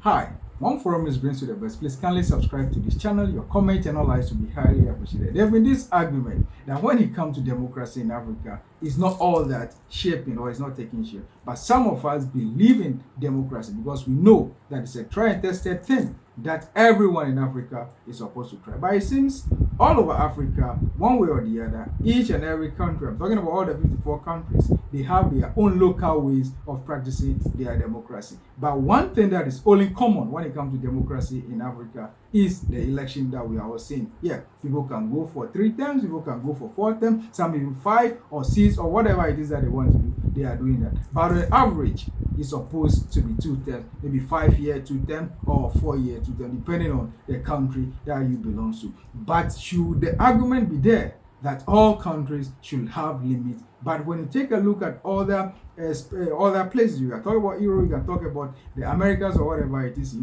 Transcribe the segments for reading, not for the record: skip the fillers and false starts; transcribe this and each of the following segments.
Hi, One Forum is brings you the best. Please kindly subscribe to this channel. Your comment and all likes will be highly appreciated. There have been this argument that when it comes to democracy in Africa, it's not all that shaping or it's not taking shape. But some of us believe in democracy because we know that it's a tried and tested thing that everyone in Africa is supposed to try. But it seems all over Africa, one way or the other, each and every country, I'm talking about all the 54 countries, they have their own local ways of practicing their democracy. But one thing that is only common when it comes to democracy in Africa is the election that we are all seeing. Yeah, people can go for 3 terms, people can go for 4 terms, some even 5 or 6 or whatever it is that they want to do, they are doing that. But the average is supposed to be 2 terms, maybe 5-year 2 terms or 4-year 2 terms, depending on the country that you belong to. But should the argument be there that all countries should have limits? But when you take a look at other places, you can talk about Europe, you can talk about the Americas or whatever it is,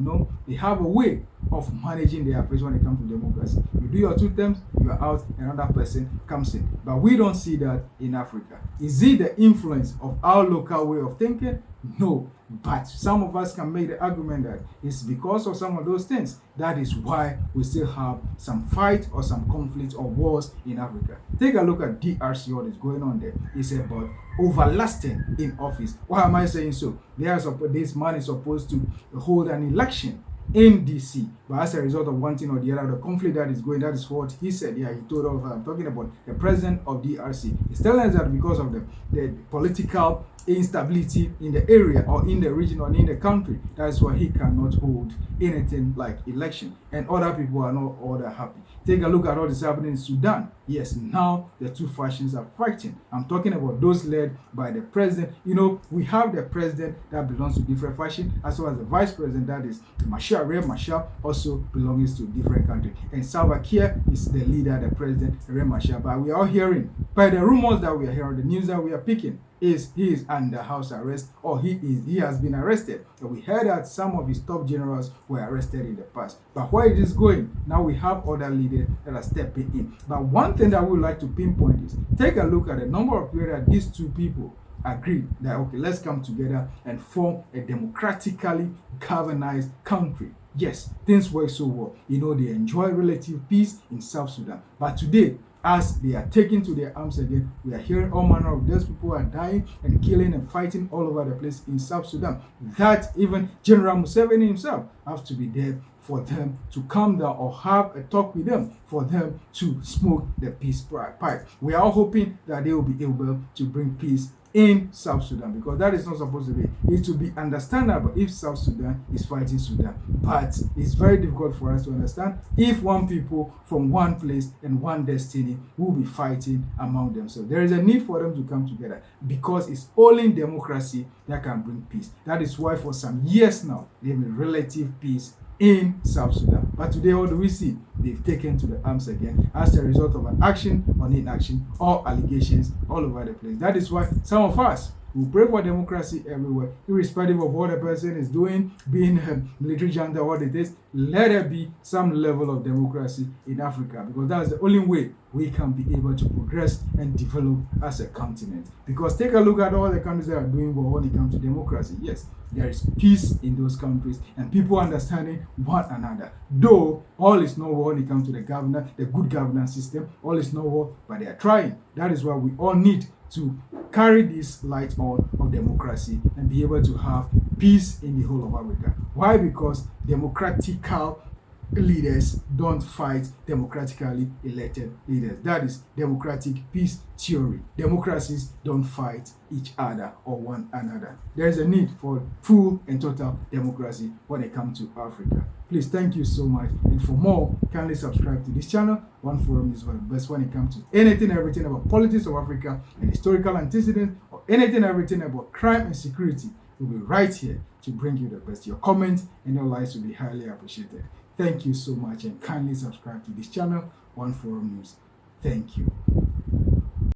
they have a way of managing their affairs when it comes to democracy. You do your 2 terms, you are out, another person comes in. But we don't see that in Africa. Is it the influence of our local way of thinking? No. But some of us can make the argument that it's because of some of those things. That is why we still have some fight or some conflicts or wars in Africa. Take a look at DRC, what is going on there. It's about overlasting in office. Why am I saying so? This man is supposed to hold an election in DC, but as a result of one thing or the other, the conflict that is going, that is what he said. Yeah, he told us. I'm talking about the president of DRC. He's telling us that because of the political instability in the area or in the region or in the country, that's why he cannot hold anything like election, and other people are not all that happy. Take a look at what is happening in Sudan. Yes, now the 2 factions are fighting. I'm talking about those led by the president. We have the president that belongs to different faction, as well as the vice president, that is Riek Machar, also belongs to different country. And Salva Kiir is the leader, the president, Riek Machar. But we are hearing, by the rumors that we are hearing, the news that we are picking, he is under house arrest, or he has been arrested. So we heard that some of his top generals were arrested in the past. But where it is going, now we have other leaders that are stepping in. But one thing that we would like to pinpoint is, take a look at the number of people that these 2 people agreed that, okay, let's come together and form a democratically governed country. Yes, things work so well. They enjoy relative peace in South Sudan. But today, as they are taken to their arms again, we are hearing all manner of those people are dying and killing and fighting all over the place in South Sudan. That even General Museveni himself has to be there for them to calm down or have a talk with them, for them to smoke the peace pipe. We are all hoping that they will be able to bring peace in South Sudan, because that is not supposed to be. It will be understandable if South Sudan is fighting Sudan, but it's very difficult for us to understand if one people from one place and one destiny will be fighting among themselves. There is a need for them to come together, because it's only democracy that can bring peace. That is why for some years now there has been relative peace in South Sudan. But today, what do we see? They've taken to the arms again as a result of an action or inaction or allegations all over the place. That is why some of us who pray for democracy everywhere, irrespective of what a person is doing, being a military junta, what it is, let there be some level of democracy in Africa, because that's the only way we can be able to progress and develop as a continent. Because take a look at all the countries that are doing well when it comes to democracy. Yes, there is peace in those countries and people understanding one another. Though all is not well when it comes to the good governance system, all is not well, but they are trying. That is why we all need to carry this light on of democracy and be able to have peace in the whole of Africa. Why? Because democratical leaders don't fight democratically elected leaders. That is democratic peace theory. Democracies don't fight each other or one another. There is a need for full and total democracy when it comes to Africa. Please, thank you so much. And for more, kindly subscribe to this channel. One Forum is the best when it comes to anything, everything about politics of Africa and historical antecedents, or anything, everything about crime and security. We'll be right here to bring you the best. Your comments and your likes will be highly appreciated. Thank you so much, and kindly subscribe to this channel, One Forum News. Thank you.